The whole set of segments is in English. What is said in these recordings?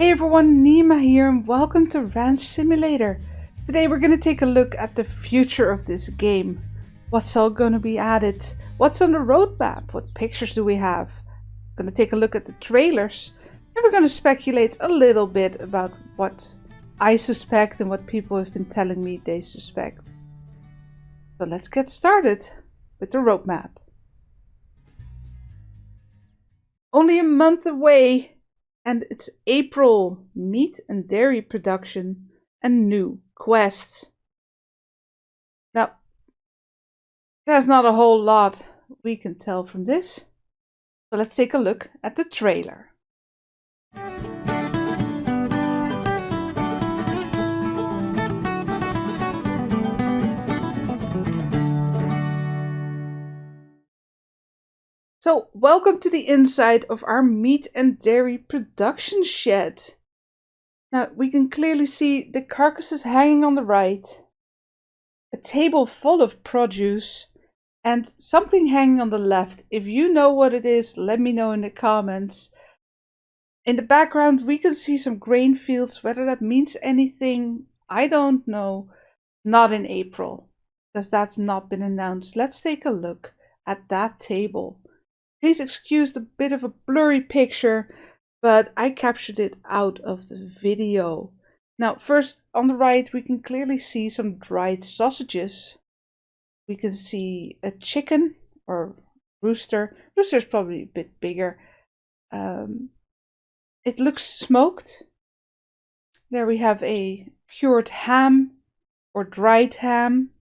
Hey everyone, Nima here and welcome to Ranch Simulator. Today we're going to take a look at the future of this game. What's all going to be added? What's on the roadmap? What pictures do we have? We're going to take a look at the trailers and we're going to speculate a little bit about what I suspect and what people have been telling me they suspect. So let's get started with the roadmap. Only a month away. And it's April, meat and dairy production and new quests. Now, there's not a whole lot we can tell from this. So let's take a look at the trailer. So, welcome to the inside of our meat and dairy production shed. Now, we can clearly see the carcasses hanging on the right, a table full of produce, and something hanging on the left. If you know what it is, let me know in the comments. In the background, we can see some grain fields. Whether that means anything, I don't know. Not in April, because that's not been announced. Let's take a look at that table. Please excuse the bit of a blurry picture, but I captured it out of the video. Now, first on the right, we can clearly see some dried sausages. We can see a chicken or rooster. Rooster is probably a bit bigger. It looks smoked. There we have a cured ham or dried ham.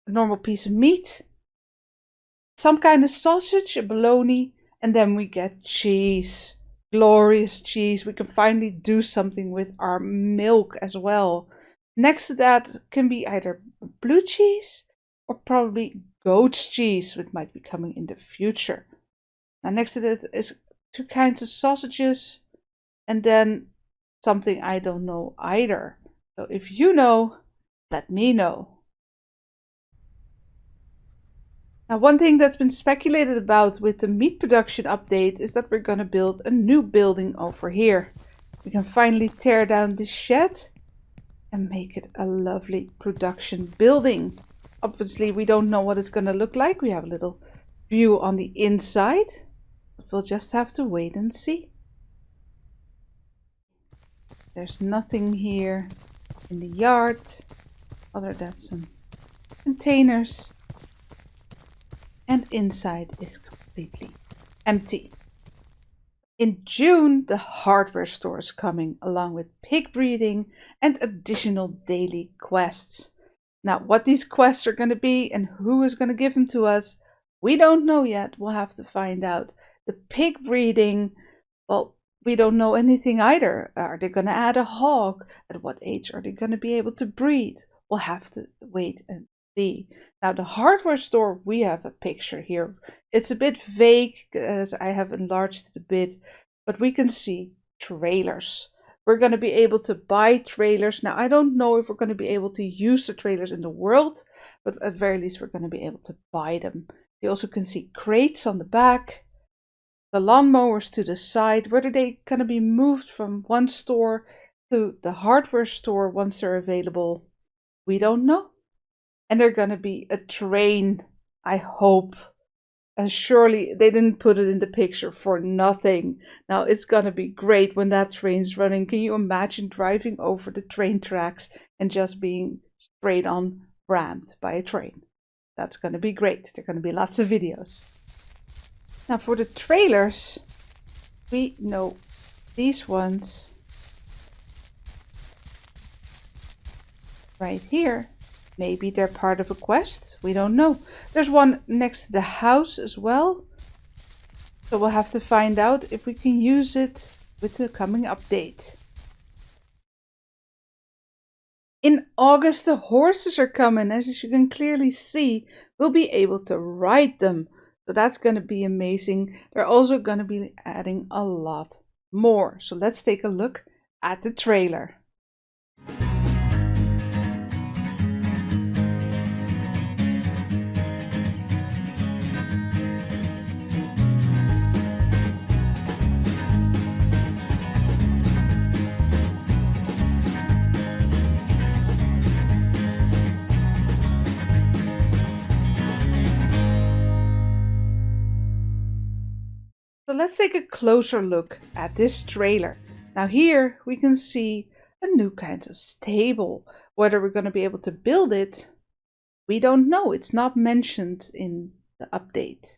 A normal piece of meat. Some kind of sausage, a bologna, and then we get cheese. Glorious cheese. We can finally do something with our milk as well. Next to that can be either blue cheese or probably goat's cheese, which might be coming in the future. Now next to that is two kinds of sausages and then something I don't know either. So if you know, let me know. Now, one thing that's been speculated about with the meat production update is that we're going to build a new building over here. We can finally tear down this shed and make it a lovely production building. Obviously, we don't know what it's going to look like. We have a little view on the inside, but we'll just have to wait and see. There's nothing here in the yard other than some containers. And inside is completely empty. In June, the hardware store is coming along with pig breeding and additional daily quests. Now, what these quests are going to be and who is going to give them to us, we don't know yet. We'll have to find out. The pig breeding, well, we don't know anything either. Are they going to add a hog? At what age are they going to be able to breed? We'll have to wait and see. Now the hardware store, we have a picture here. It's a bit vague as I have enlarged it a bit, but we can see trailers. We're going to be able to buy trailers. Now I don't know if we're going to be able to use the trailers in the world, but at very least we're going to be able to buy them. You also can see crates on the back, the lawnmowers to the side. Whether they're going to be moved from one store to the hardware store once they're available, we don't know. And there's going to be a train, I hope. Surely they didn't put it in the picture for nothing. Now it's going to be great when that train's running. Can you imagine driving over the train tracks and just being straight on rammed by a train? That's going to be great. There are going to be lots of videos. Now for the trailers, we know these ones right here. Maybe they're part of a quest. We don't know. There's one next to the house as well. So we'll have to find out if we can use it with the coming update. In August, the horses are coming. As you can clearly see, we'll be able to ride them. So that's going to be amazing. They're also going to be adding a lot more. So let's take a look at the trailer. So let's take a closer look at this trailer. Now here we can see a new kind of stable. Whether we're going to be able to build it, we don't know. It's not mentioned in the update.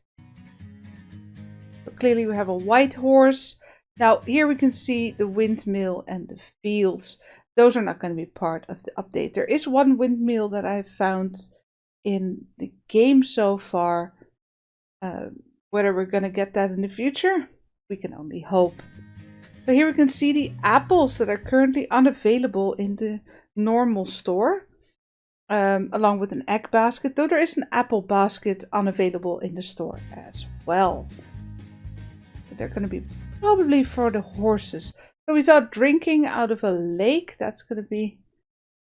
So clearly we have a white horse. Now here we can see the windmill and the fields. Those are not going to be part of the update. There is one windmill that I've found in the game so far. Whether we're going to get that in the future, we can only hope. So here we can see the apples that are currently unavailable in the normal store, along with an egg basket, though there is an apple basket unavailable in the store as well. But they're going to be probably for the horses. So we thought drinking out of a lake, that's going to be,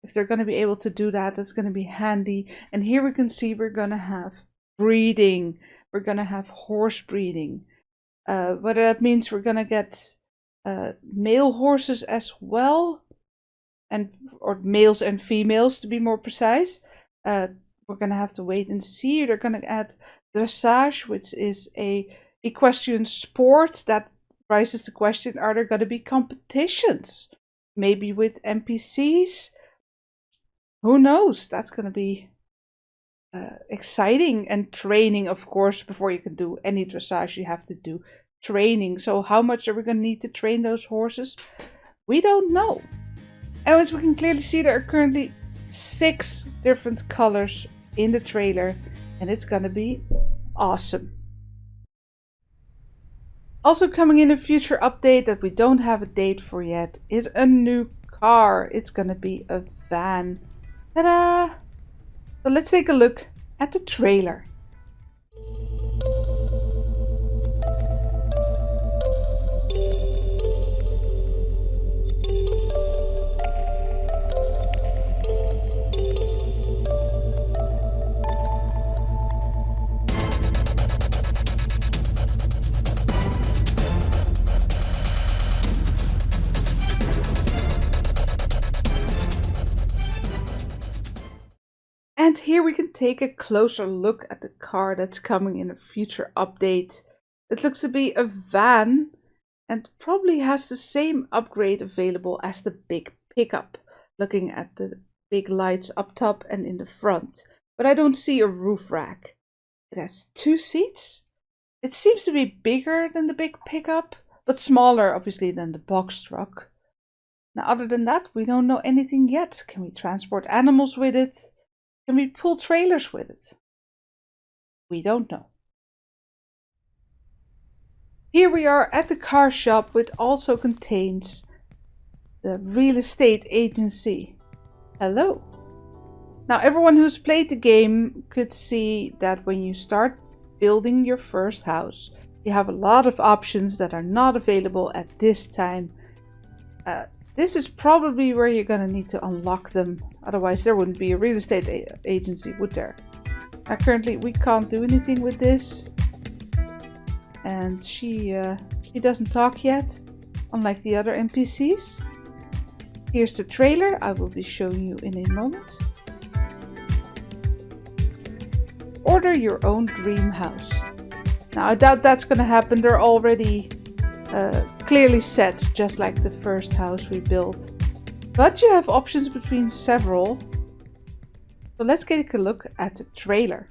if they're going to be able to do that, that's going to be handy. And here we can see we're going to have breeding. We're going to have horse breeding. Whether that means we're going to get male horses as well, or males and females to be more precise. We're going to have to wait and see. They're going to add dressage, which is a equestrian sport that raises the question, are there going to be competitions? Maybe with NPCs? Who knows? That's going to be exciting. And training, of course. Before you can do any dressage, you have to do training. So how much are we going to need to train those horses? We don't know. And as we can clearly see, there are currently 6 different colors in the trailer, and it's going to be awesome. Also coming in a future update that we don't have a date for yet is a new car. It's going to be a van. Ta-da! So let's take a look at the trailer. And here we can take a closer look at the car that's coming in a future update. It looks to be a van and probably has the same upgrade available as the big pickup, looking at the big lights up top and in the front. But I don't see a roof rack. It has 2 seats. It seems to be bigger than the big pickup, but smaller obviously than the box truck. Now other than that, we don't know anything yet. Can we transport animals with it? Can we pull trailers with it? We don't know. Here we are at the car shop, which also contains the real estate agency. Hello. Now everyone who's played the game could see that when you start building your first house, you have a lot of options that are not available at this time. This is probably where you're going to need to unlock them. Otherwise there wouldn't be a real estate agency, would there? Now currently we can't do anything with this. And she doesn't talk yet, unlike the other NPCs. Here's the trailer I will be showing you in a moment. Order your own dream house. Now I doubt that's going to happen. They're already clearly set, just like the first house we built. But you have options between several. So let's take a look at the trailer.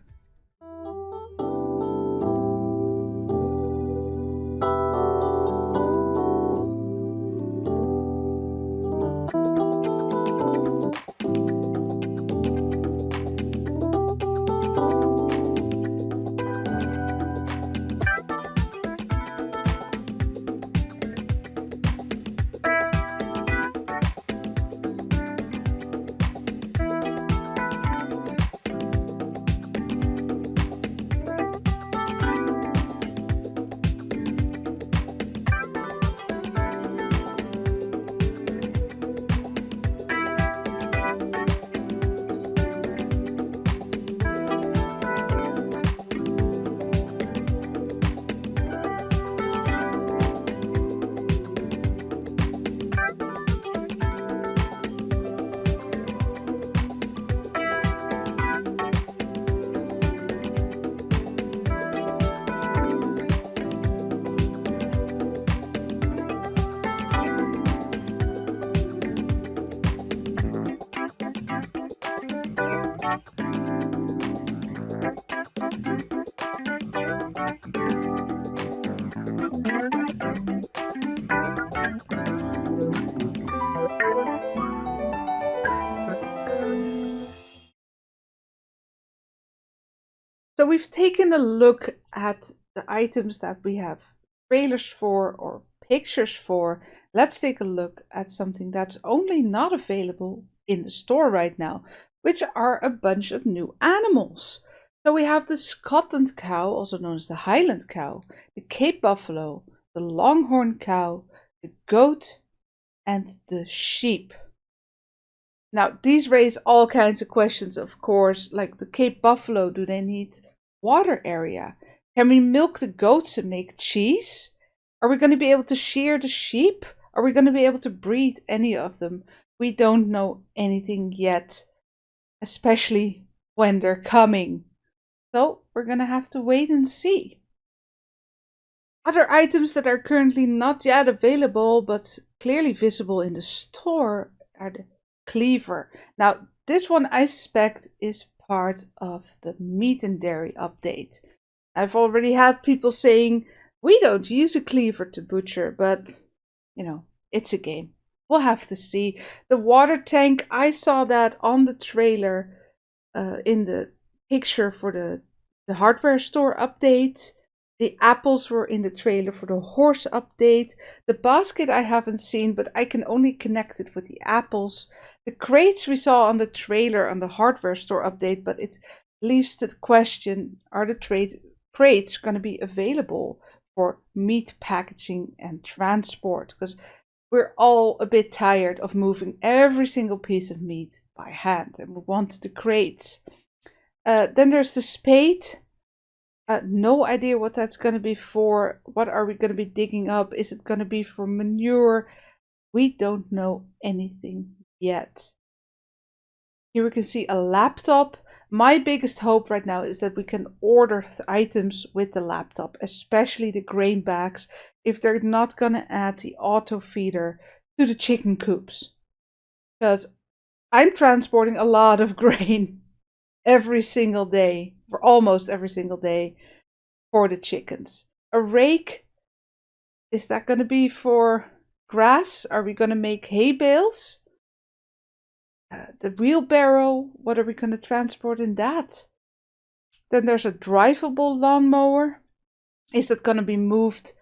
So we've taken a look at the items that we have trailers for or pictures for. Let's take a look at something that's only not available in the store right now, which are a bunch of new animals. So we have the Scotland cow, also known as the Highland cow, the Cape buffalo, the Longhorn cow, the goat, and the sheep. Now, these raise all kinds of questions, of course, like the Cape buffalo, do they need water area? Can we milk the goats and make cheese? Are we going to be able to shear the sheep? Are we going to be able to breed any of them? We don't know anything yet, especially when they're coming. So we're going to have to wait and see. Other items that are currently not yet available but clearly visible in the store are the cleaver. Now, this one I suspect is part of the meat and dairy update. I've already had people saying, we don't use a cleaver to butcher, but, you know, it's a game. We'll have to see. The water tank, I saw that on the trailer in the picture for the hardware store update. The apples were in the trailer for the horse update. The basket I haven't seen, but I can only connect it with the apples. The crates we saw on the trailer on the hardware store update, but it leaves the question, are the crates going to be available for meat packaging and transport? Because we're all a bit tired of moving every single piece of meat by hand, and we want the crates. Then there's the spade. No idea what that's going to be for. What are we going to be digging up? Is it going to be for manure? We don't know anything yet. Here we can see a laptop. My biggest hope right now is that we can order items with the laptop, especially the grain bags, if they're not going to add the auto feeder to the chicken coops. Because I'm transporting a lot of grain every single day, for almost every single day, for the chickens. A rake, is that going to be for grass? Are we going to make hay bales? The wheelbarrow, what are we going to transport in that? Then there's a drivable lawnmower. Is that going to be moved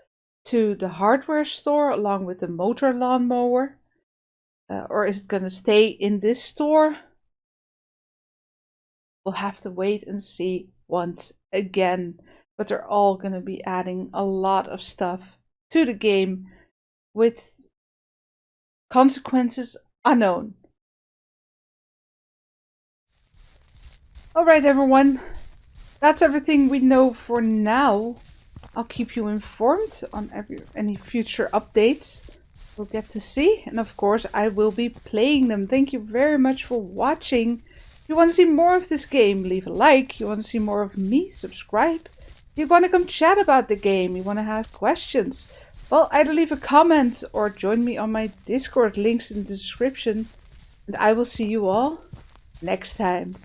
to the hardware store along with the motor lawnmower? Or is it going to stay in this store? We'll have to wait and see once again. But they're all going to be adding a lot of stuff to the game with consequences unknown. Alright everyone, that's everything we know for now. I'll keep you informed on any future updates we'll get to see. And of course, I will be playing them. Thank you very much for watching. If you want to see more of this game, leave a like. You want to see more of me, subscribe. If you want to come chat about the game, you want to ask questions, well, either leave a comment or join me on my Discord, links in the description. And I will see you all next time.